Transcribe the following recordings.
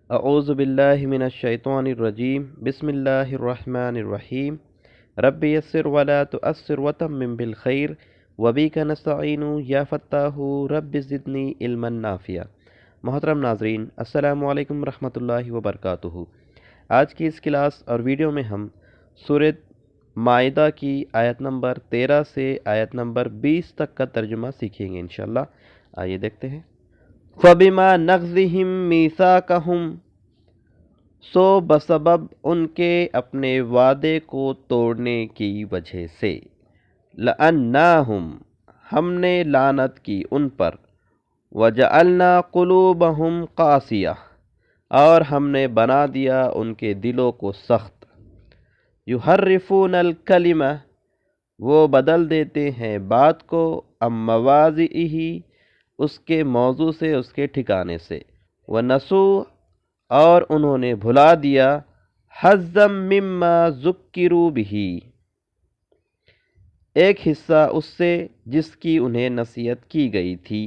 اعوذ باللہ من الشیطان الرجیم بسم اللہ الرحمن الرحیم رب یسر ولا تؤثر وتمم بالخیر وبک نستعین یا فتاح رب زدنی علما نافعا۔ محترم ناظرین، السلام علیکم ورحمۃ اللہ وبرکاتہ۔ آج کی اس کلاس اور ویڈیو میں ہم سورۃ مائدہ کی آیت نمبر 13 سے آیت نمبر 20 تک کا ترجمہ سیکھیں گے انشاءاللہ۔ آئیے دیکھتے ہیں۔ فَبِمَا نَقْضِهِمْ مِيثَاقَهُمْ، سو بسبب ان کے اپنے وعدے کو توڑنے کی وجہ سے، لَأَنَّاهُمْ، ہم نے لعنت کی ان پر، وَجَعَلْنَا قُلُوبَهُمْ قَاسِيَةً، اور ہم نے بنا دیا ان کے دلوں کو سخت، يُحَرِّفُونَ الْكَلِمَةَ، وہ بدل دیتے ہیں بات کو، عن مواضعہ، اس کے موضوع سے، اس کے ٹھکانے سے، وَنَسُوا، اور انہوں نے بھلا دیا، حَظًّا مِّمَّا ذُكِّرُوا بِهِ، ایک حصہ اس سے جس کی انہیں نصیحت کی گئی تھی،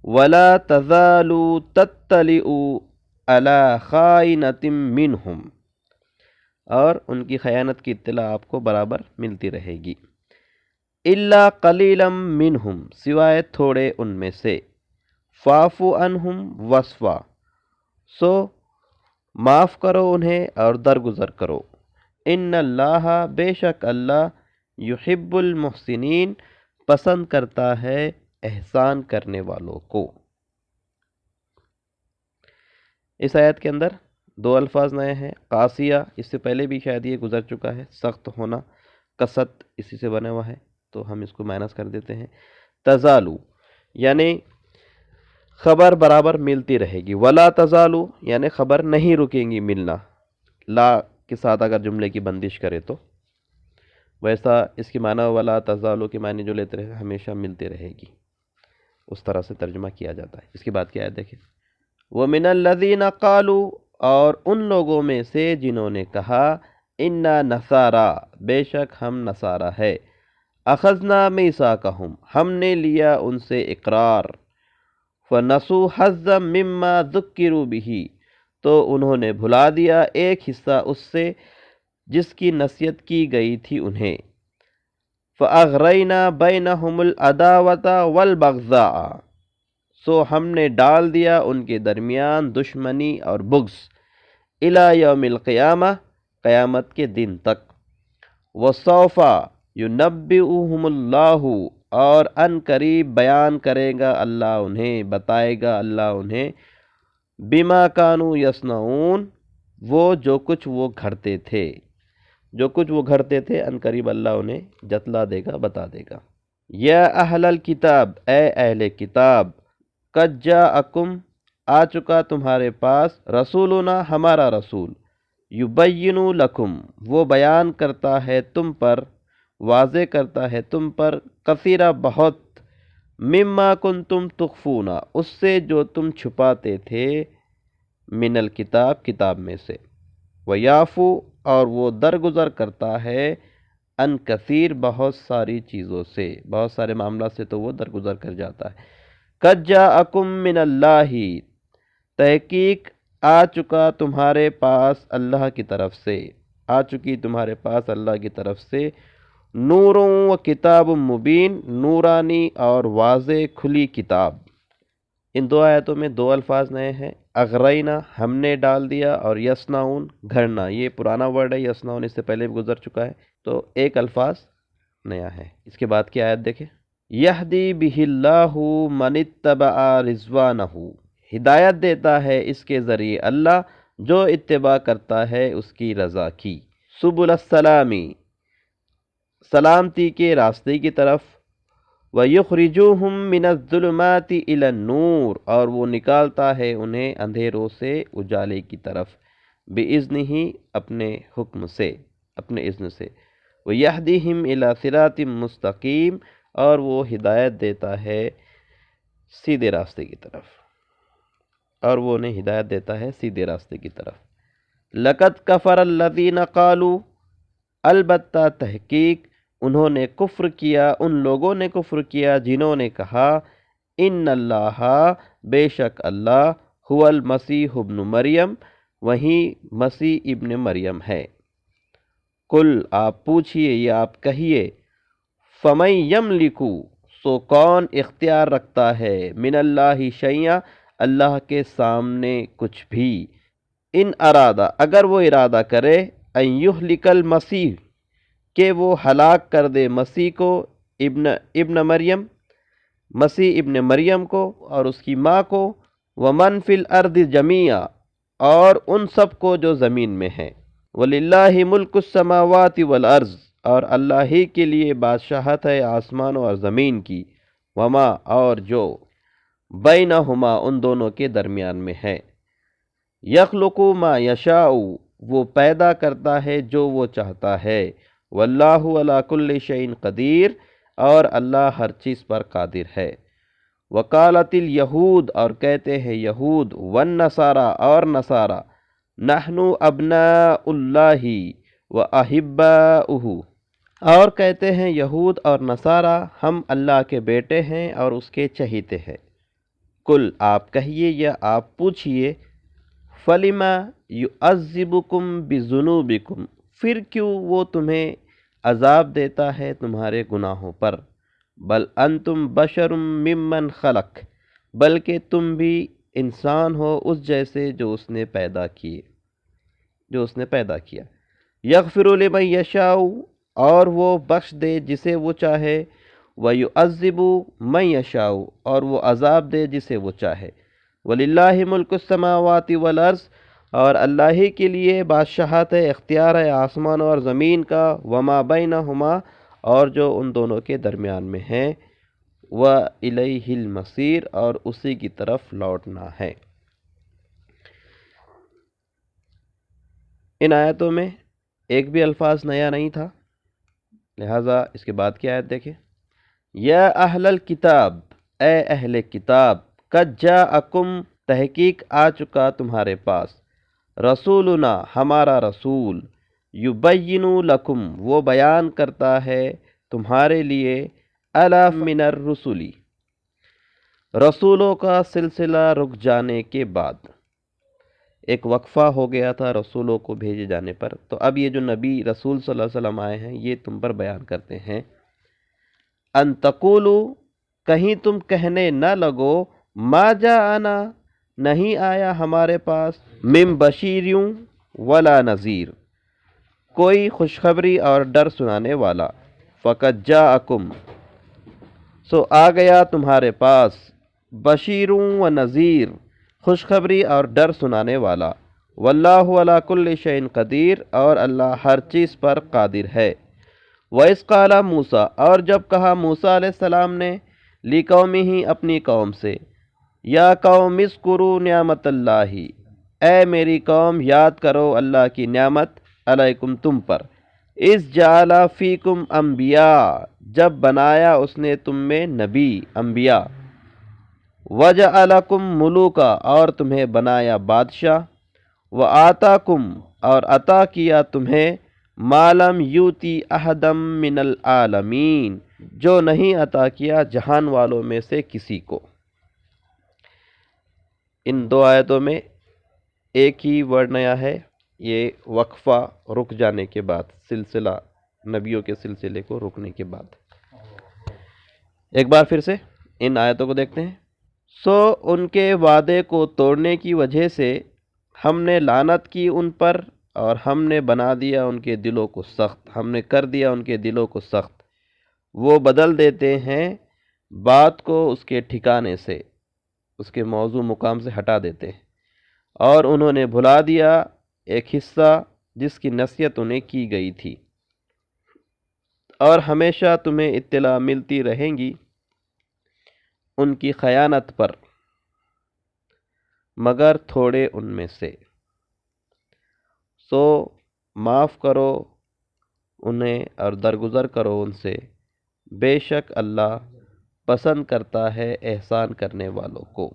وَلَا تَزَالُ تَطَّلِعُ عَلَى خَائِنَةٍ مِّنْهُمْ، اور ان کی خیانت کی اطلاع آپ کو برابر ملتی رہے گی، إِلَّا قَلِيلًا مِّنْهُمْ، سوائے تھوڑے ان میں سے، فَاعْفُ عَنْهُمْ وَاصْفَحْ، سو معاف کرو انہیں اور درگزر کرو، إِنَّ اللَّهَ، بے شک اللہ، يُحِبُّ الْمُحْسِنِينَ، پسند کرتا ہے احسان کرنے والوں کو۔ اس آیت کے اندر دو الفاظ نئے ہیں، قاسیہ، اس سے پہلے بھی شاید یہ گزر چکا ہے، سخت ہونا، قسط اسی سے بنا ہوا ہے تو ہم اس کو مائنس کر دیتے ہیں۔ تزالو یعنی خبر برابر ملتی رہے گی، ولا تزالو یعنی خبر نہیں رکیں گی ملنا، لا کے ساتھ اگر جملے کی بندش کرے تو، ویسا اس کی معنی ولا تزالو کے معنی جو لیتے رہے ہمیشہ ملتے رہے گی، اس طرح سے ترجمہ کیا جاتا ہے۔ اس کی بات کیا ہے دیکھیں، وَمِنَ الَّذِينَ قَالُوا، اور ان لوگوں میں سے جنہوں نے کہا، اِنَّا نَصَارَىٰ، بے شک ہم نصارہ ہے، اخذنا میثاقہم، ہم نے لیا ان سے اقرار، فنسوا حظا مما ذکروا بہ، تو انہوں نے بھلا دیا ایک حصہ اس سے جس کی نصیحت کی گئی تھی انہیں، فاغرینا بینہم العداوۃ والبغضاء، سو ہم نے ڈال دیا ان کے درمیان دشمنی اور بغض، الی یوم القیامہ، قیامت کے دن تک، وسوف ینبئہم اللہ، اور ان قریب بیان کرے گا اللہ انہیں، بتائے گا اللہ انہیں، بما کانوا یصنعون، وہ جو کچھ وہ گھڑتے تھے، جو کچھ وہ گھڑتے تھے ان قریب اللہ انہیں جتلا دے گا، بتا دے گا۔ یا اہل الکتاب، اے اہل کتاب، قد جاءکم، آ چکا تمہارے پاس، رسولنا، ہمارا رسول، یبین لکم، وہ بیان کرتا ہے تم پر، واضح کرتا ہے تم پر، کثیرہ بہت، مما کنتم تخفون، اس سے جو تم چھپاتے تھے، من الکتاب، کتاب میں سے، ویعفو، اور وہ درگزر کرتا ہے، ان کثیر، بہت ساری چیزوں سے، بہت سارے معاملات سے تو وہ درگزر کر جاتا ہے۔ قد جاءکم من اللہ، تحقیق آ چکا تمہارے پاس اللہ کی طرف سے، آ چکی تمہارے پاس اللہ کی طرف سے، نور و کتاب مبین، نورانی اور واضح کھلی کتاب۔ ان دو آیتوں میں دو الفاظ نئے ہیں، اغرینا، ہم نے ڈال دیا، اور یصنعون، گھڑنا، یہ پرانا ورڈ ہے، یصنعون اس سے پہلے بھی گزر چکا ہے، تو ایک الفاظ نیا ہے۔ اس کے بعد کی آیت دیکھیں، یہدی بہ اللہ من اتبع رضوانہ، ہدایت دیتا ہے اس کے ذریعے اللہ جو اتباع کرتا ہے اس کی رضا کی، سبل السلامی، سلامتی کے راستے کی طرف، وَيُخْرِجُوهُم مِّنَ الظُّلُمَاتِ إِلَى النُّورِ، اور وہ نکالتا ہے انہیں اندھیروں سے اجالے کی طرف، بِإِذْنِهِ، اپنے حکم سے، اپنے اذن سے، وَيَهْدِيهِمْ إِلَى صِرَاطٍ مستقیم، اور وہ ہدایت دیتا ہے سیدھے راستے کی طرف، اور وہ انہیں ہدایت دیتا ہے سیدھے راستے کی طرف۔ لَقَدْ كَفَرَ الَّذِينَ قَالُوا، البتہ تحقیق انہوں نے کفر کیا، ان لوگوں نے کفر کیا جنہوں نے کہا، ان اللہ، بے شک اللہ، هو المسیح ابن مریم، وہی مسیح ابن مریم ہے۔ کل آپ پوچھئے یا آپ کہیے، فمن یملکو سو کون اختیار رکھتا ہے، من اللہ شیئا اللہ کے سامنے کچھ بھی، ان ارادہ اگر وہ ارادہ کرے، ان یہلک المسیح کہ وہ ہلاک کر دے مسیح کو، ابن مریم مسیح ابن مریم کو اور اس کی ماں کو، ومن فی الارض جمیعا اور ان سب کو جو زمین میں ہیں، وللہ ملک السماوات والارض اور اللہ ہی کے لیے بادشاہت ہے آسمانوں اور زمین کی، وما اور جو بینہما ان دونوں کے درمیان میں ہے، یخلق ما یشاء وہ پیدا کرتا ہے جو وہ چاہتا ہے، واللہ علی کل شیء قدیر اور اللہ ہر چیز پر قادر ہے۔ وقالت الیہود اور کہتے ہیں یہود، والنصارى اور نصارى، نحن ابناء اللہ واحباؤہ اور کہتے ہیں یہود اور نصارہ ہم اللہ کے بیٹے ہیں اور اس کے چہیتے ہیں۔ کل آپ کہیے یا آپ پوچھئے، فلما یعذبکم بذنوبکم پھر کیوں وہ تمہیں عذاب دیتا ہے تمہارے گناہوں پر، بل انتم بشر ممن خلق بلکہ تم بھی انسان ہو اس جیسے جو اس نے پیدا کیا، یغفر لمن یشاء اور وہ بخش دے جسے وہ چاہے، ویعذب من یشاء اور وہ عذاب دے جسے وہ چاہے، وللہ ملک السماوات والارض اور اللہ ہی کے لیے بادشاہت ہے، اختیار ہے آسمانوں اور زمین کا، وما بینہما اور جو ان دونوں کے درمیان میں ہیں، وإلیہ المصیر اور اسی کی طرف لوٹنا ہے۔ ان آیتوں میں ایک بھی الفاظ نیا نہیں تھا، لہٰذا اس کے بعد کی آیت دیکھیں، یا اہل الکتاب اے اہل کتاب، قد جاءکم تحقیق آ چکا تمہارے پاس، رسولنا ہمارا رسول، یبین لکم وہ بیان کرتا ہے تمہارے لیے، الا من الرسلی رسولوں کا سلسلہ رک جانے کے بعد، ایک وقفہ ہو گیا تھا رسولوں کو بھیجے جانے پر، تو اب یہ جو نبی رسول صلی اللہ علیہ وسلم آئے ہیں یہ تم پر بیان کرتے ہیں، ان تقولو کہیں تم کہنے نہ لگو، ما جاءنا نہیں آیا ہمارے پاس، من بشیروں ولا نذیر کوئی خوشخبری اور ڈر سنانے والا، فقد جاءکم سو آ گیا تمہارے پاس، بشیروں و نذیر خوشخبری اور ڈر سنانے والا، واللہ علی کل شیء قدیر اور اللہ ہر چیز پر قادر ہے۔ وَإِذْ قَالَ موسیٰ اور جب کہا موسیٰ علیہ السلام نے، لِقَوْمِهِ اپنی قوم سے، یا قوم اذکروا نعمت اللہ اے میری قوم یاد کرو اللہ کی نعمت، علیکم تم پر، اذ جعل فیکم انبیاء جب بنایا اس نے تم میں نبی انبیاء، وجعلکم ملوکا اور تمہیں بنایا بادشاہ، وآتاکم اور عطا کیا تمہیں، ما لم یوتی احدا من العالمین جو نہیں عطا کیا جہان والوں میں سے کسی کو۔ ان دو آیتوں میں ایک ہی ورڈ نیا ہے، یہ وقفہ رک جانے کے بعد، سلسلہ نبیوں کے سلسلے کو رکنے کے بعد۔ ایک بار پھر سے ان آیتوں کو دیکھتے ہیں۔ سو ان کے وعدے کو توڑنے کی وجہ سے ہم نے لعنت کی ان پر اور ہم نے بنا دیا ان کے دلوں کو سخت، ہم نے کر دیا ان کے دلوں کو سخت، وہ بدل دیتے ہیں بات کو اس کے ٹھکانے سے، اس کے موضوع مقام سے ہٹا دیتے ہیں، اور انہوں نے بھلا دیا ایک حصہ جس کی نصیحت انہیں کی گئی تھی، اور ہمیشہ تمہیں اطلاع ملتی رہیں گی ان کی خیانت پر، مگر تھوڑے ان میں سے، سو معاف کرو انہیں اور درگزر کرو ان سے، بے شک اللہ پسند کرتا ہے احسان کرنے والوں کو۔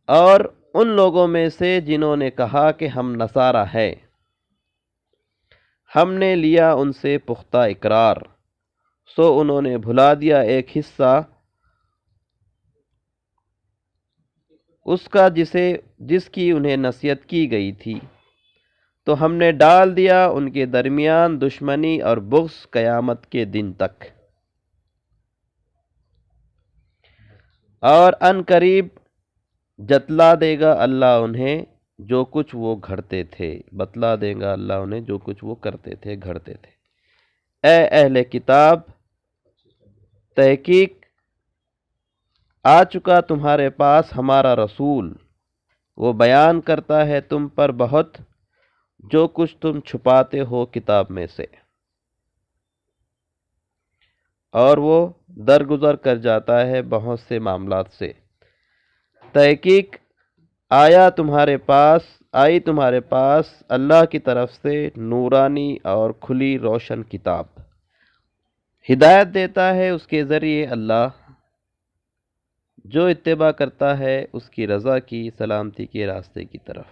اور ان لوگوں میں سے جنہوں نے کہا کہ ہم نصارہ ہیں، ہم نے لیا ان سے پختہ اقرار، سو انہوں نے بھلا دیا ایک حصہ اس کا جس کی انہیں نصیحت کی گئی تھی، تو ہم نے ڈال دیا ان کے درمیان دشمنی اور بغض قیامت کے دن تک، اور ان قریب جتلا دے گا اللہ انہیں جو کچھ وہ گھڑتے تھے، بتلا دے گا اللہ انہیں جو کچھ وہ کرتے تھے، گھڑتے تھے۔ اے اہل کتاب، تحقیق آ چکا تمہارے پاس ہمارا رسول، وہ بیان کرتا ہے تم پر بہت جو کچھ تم چھپاتے ہو کتاب میں سے، اور وہ درگزر کر جاتا ہے بہت سے معاملات سے۔ تحقیق آئی تمہارے پاس اللہ کی طرف سے نورانی اور کھلی روشن کتاب، ہدایت دیتا ہے اس کے ذریعے اللہ جو اتباع کرتا ہے اس کی رضا کی سلامتی کے راستے کی طرف،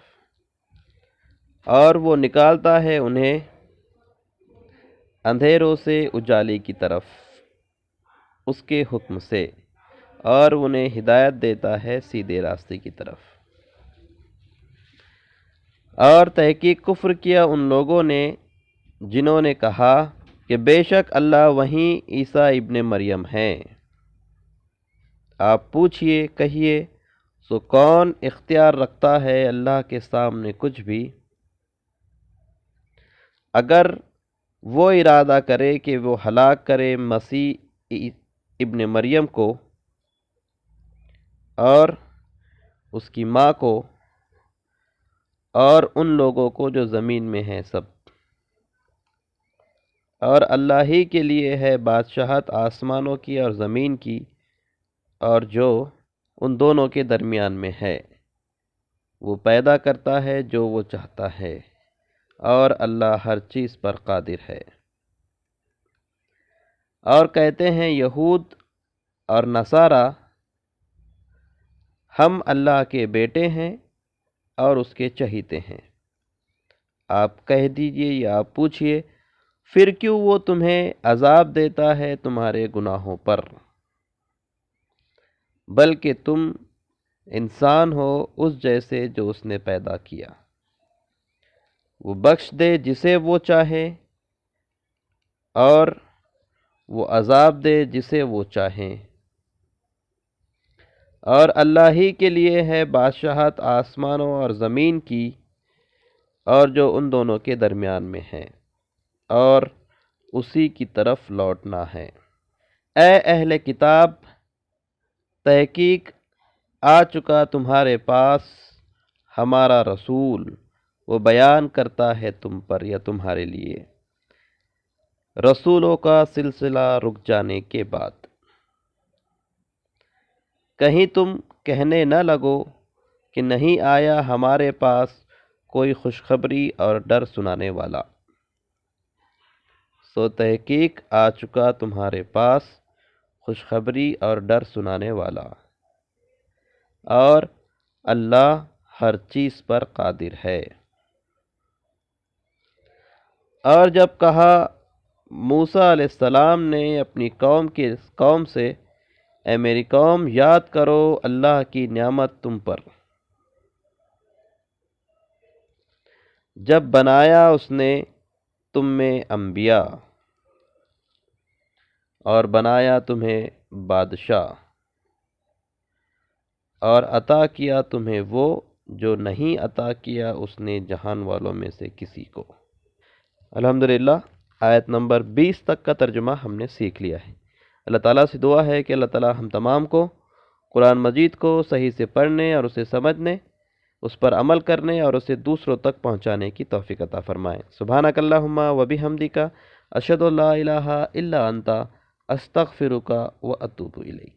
اور وہ نکالتا ہے انہیں اندھیروں سے اجالے کی طرف اس کے حکم سے، اور انہیں ہدایت دیتا ہے سیدھے راستے کی طرف۔ اور تحقیق کفر کیا ان لوگوں نے جنہوں نے کہا کہ بے شک اللہ وہیں عیسیٰ ابن مریم ہیں۔ آپ پوچھئے، کہیے، سو کون اختیار رکھتا ہے اللہ کے سامنے کچھ بھی؟ اگر وہ ارادہ کرے کہ وہ ہلاک کرے مسیح ابن مریم کو اور اس کی ماں کو اور ان لوگوں کو جو زمین میں ہیں سب، اور اللہ ہی کے لیے ہے بادشاہت آسمانوں کی اور زمین کی اور جو ان دونوں کے درمیان میں ہے، وہ پیدا کرتا ہے جو وہ چاہتا ہے، اور اللہ ہر چیز پر قادر ہے۔ اور کہتے ہیں یہود اور نصارہ، ہم اللہ کے بیٹے ہیں اور اس کے چہیتے ہیں۔ آپ کہہ دیجئے یا آپ پوچھئے، پھر کیوں وہ تمہیں عذاب دیتا ہے تمہارے گناہوں پر؟ بلکہ تم انسان ہو اس جیسے جو اس نے پیدا کیا، وہ بخش دے جسے وہ چاہے اور وہ عذاب دے جسے وہ چاہیں، اور اللہ ہی کے لیے ہے بادشاہت آسمانوں اور زمین کی اور جو ان دونوں کے درمیان میں ہے، اور اسی کی طرف لوٹنا ہے۔ اے اہل کتاب، تحقیق آ چکا تمہارے پاس ہمارا رسول، وہ بیان کرتا ہے تم پر یا تمہارے لیے رسولوں کا سلسلہ رک جانے کے بعد، کہیں تم کہنے نہ لگو کہ نہیں آیا ہمارے پاس کوئی خوشخبری اور ڈر سنانے والا۔ سو تحقیق آ چکا تمہارے پاس خوشخبری اور ڈر سنانے والا، اور اللہ ہر چیز پر قادر ہے۔ اور جب کہا موسیٰ علیہ السلام نے اپنی قوم سے، اے میری قوم، یاد کرو اللہ کی نعمت تم پر، جب بنایا اس نے تم میں انبیاء اور بنایا تمہیں بادشاہ، اور عطا کیا تمہیں وہ جو نہیں عطا کیا اس نے جہان والوں میں سے کسی کو۔ الحمدللہ آیت نمبر 20 تک کا ترجمہ ہم نے سیکھ لیا ہے۔ اللہ تعالیٰ سے دعا ہے کہ اللہ تعالیٰ ہم تمام کو قرآن مجید کو صحیح سے پڑھنے اور اسے سمجھنے، اس پر عمل کرنے اور اسے دوسروں تک پہنچانے کی توفیق عطا فرمائے۔ سبحانک اللہم و بحمدک، اشہد ان لا الہ الا انت، استغفرک و اتوب الیک۔